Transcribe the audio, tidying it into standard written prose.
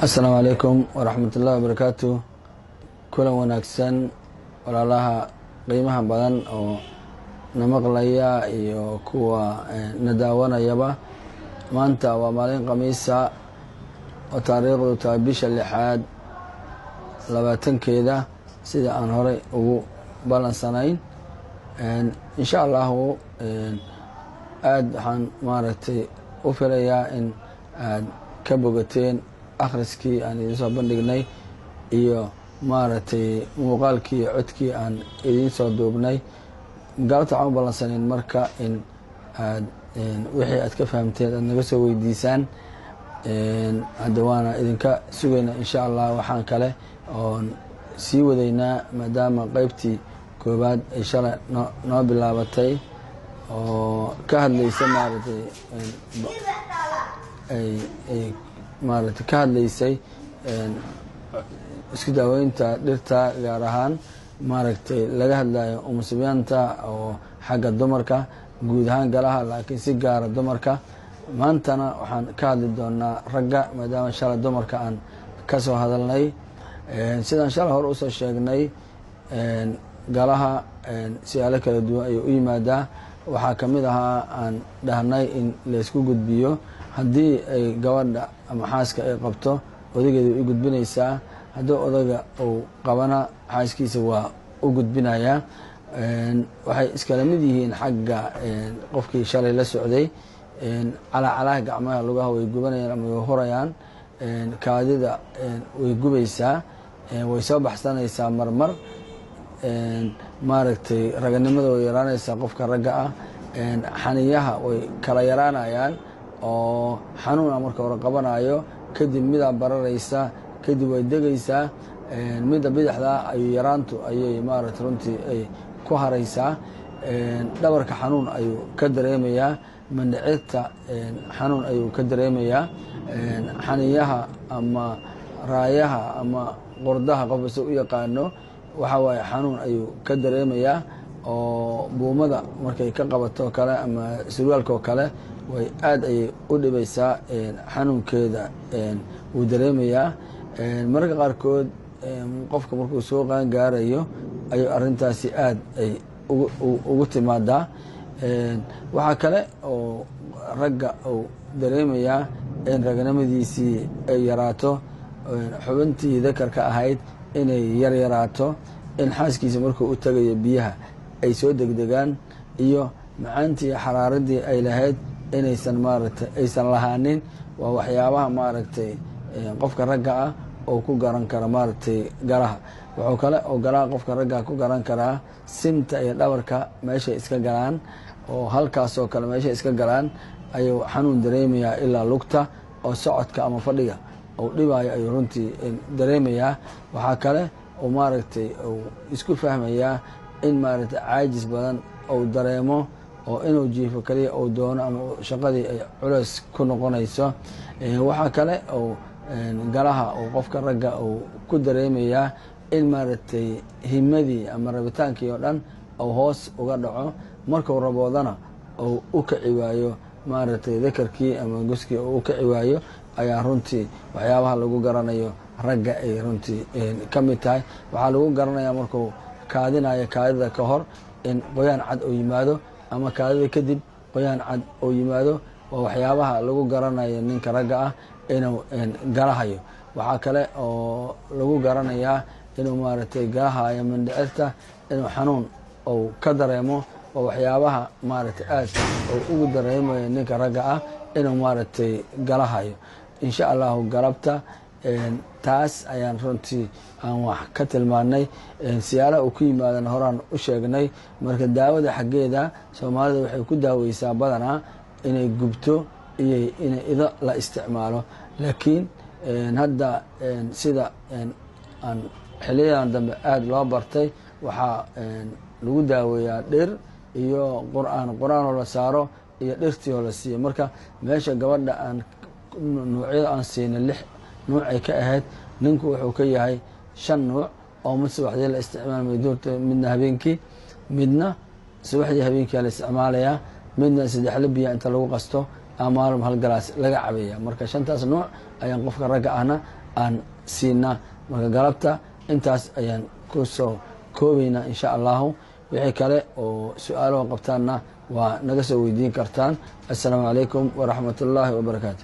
السلام عليكم ورحمة الله وبركاته. كل وناكسن ولا لها قيمها بدن أو نمقليا iyo kuwa nadaawanayaba maanta waa maalin khamiisa oo taariikhdu tahay bisha 6aad 20keeda sida aan hore ugu balansanayn insha Allah aad waxaan maaragtay u filayaa in aad ka bogateen akhriskii aan idin soo bandhignay iyo maaragtay muuqaalkii codkii aan idin soo duubnay galabta waxaan u ballansanayn marka in aad wixii aad ka fahamteen aad naga soo weydiisaan hadda waana idinka sugaynaa insha Allah waxaan kale oon sii wadaynaa maadaama qaybtii koobaad ay shalay noo bilaabatay oo ka hadlaysa maaragtay ka hadlaysay isku daaweynta dhirta gaar ahaan maaragtay laga hadlayo umusibyanta oo xagga dumarka guud ahaan galaha laakiin si gaara dumarka maantana waxaan ka hadli doonaa ragga maadaama shalay dumarka aan ka soo hadalnay sidaan shalay hore usoo sheegnay galaha siyaalo kala duwan ayuu u yimaadaa waxaa ka mid ahaa aan dhahnay in laysku gudbiyo haddii ay gabadha ama xaaska ay qabto odageeda way u gudbinaysaa haddii odaga uu qabana xaaskiisa waa u gudbinayaa waxay iskala mid yihiin xagga qofkii shalay la socday calaacalaha gacmaha lugaha way gubanayaan ama way hurayaan kaadida way gubaysaa way soo baxsanaysaa marmar maaragtay raganimada way yaraanaysaa qofka ragga ah xaniyaha way kala yaraanayaan oo xanuuna marka hore qabanayo kadib midaa bararaysa kadib way degaysaa midda bidixda ayuu yaraantu ayay maaragtay runtii ay ku haraysaa dhabarka xanuun ayuu ka dareemayaa mandhicirta xanuun ayuu ka dareemayaa xaniyaha ama raayaha ama qordaha qof kasta u yaqaano waxa waaye xanuun ayuu ka dareemayaa oo buumada markay ka qabato kale ama surwaalkoo kale way aad ayay u dhibaysaa xanuunkeeda wuu dareemayaa mararka qaarkood qofka markuu soo qaan gaarayo ayuu arintaasi aad ay ugu timaadaa waxaa kale oo ragga uu dareemayaa in raganimadiisii ay yaraato xubintii dakarka ahayd inay yaryaraato in xaaskiisa markuu u tagayo biyaha ay soo degdegaan iyo macaantii xaraaradii ay lahayd inaysan maaragtay aysan lahaanin waa waxyaabaha maaragtay qofka ragga ah oo ku garan kara maaragtay galaha wuxuu kale oo galaha qofka ragga ku garan karaa simta iyo dhabarka meeshay iska galaan oo halkaasoo kale meeshay iska galaan ayuu xanuun dareemayaa ilaa lugta oo socodka ama fadhiga uu dhibaayo ayuu runtii dareemayaa waxaa kale oo maaragtay uu isku fahmayaa in maaragtay caajis badan uu dareemo oo inuu jiifo kaliya uu doono ama shaqadii ay culays ku noqonayso waxaa kale oo galaha uu qofka ragga uu ku dareemayaa in maaragtay himadii ama rabitaankii oo dhan uu hoos uga dhaco markuu raboodana uu u kaci waayo maaragtay dakarkii ama guskii uu u kaci waayo ayaa runtii waxyaabaha lagu garanayo ragga ay runtii ka mid tahay waxaa lagu garanayaa markuu kaadinayo kaadida ka hor in qoyaan cad uu yimaado ama kaadida kadib qoyaan cad uu yimaado waa waxyaabaha lagu garanayo ninka ragga ah inuu galahayo waxaa kale oo lagu garanayaa inuu maaragtay galahayo mandhicirta inuu xanuun uu ka dareemo oo waxyaabaha maaragtay aad uu ugu dareemayo ninka ragga ah inuu maaragtay galahayo insha allahu galabta taas ayaan runtii aan wax ka tilmaanay siyaalaha uu ku yimaadan horaan u sheegnay marka daawada xaggeeda soomaalida waxay ku daaweysaa badanaa inay gubto iyo in ido la isticmaalo laakiin hadda sida aan xiliyadan dambe aada loo bartay waxaa lagu daaweeyaa dhir iyo qur-aanoo la saaro iyo dhirtii oo la siiyo marka meesha gabadha aan nuucyada aan siina 6 nuucay ka ahayd ninku wuxuu ka yahay 5 nuuc oo mid subaxdii la isticmaalay duurta midna habeenkii midna subaxdii habeenkii la isticmaalayaa midna 3 biya inta lagu qasto maalin hal galaas laga cabaya. Marka shantaas nooc ayaan qofka ragga ahna aan siinaa. Marka galabta intaas ayaan ku soo koobaynaa insha allahu. wixii kale oo su-aalaha qabtaanna waa naga soo weydiin kartaan. assalaamu calaykum waraxmat ullaahi wabarakaatu.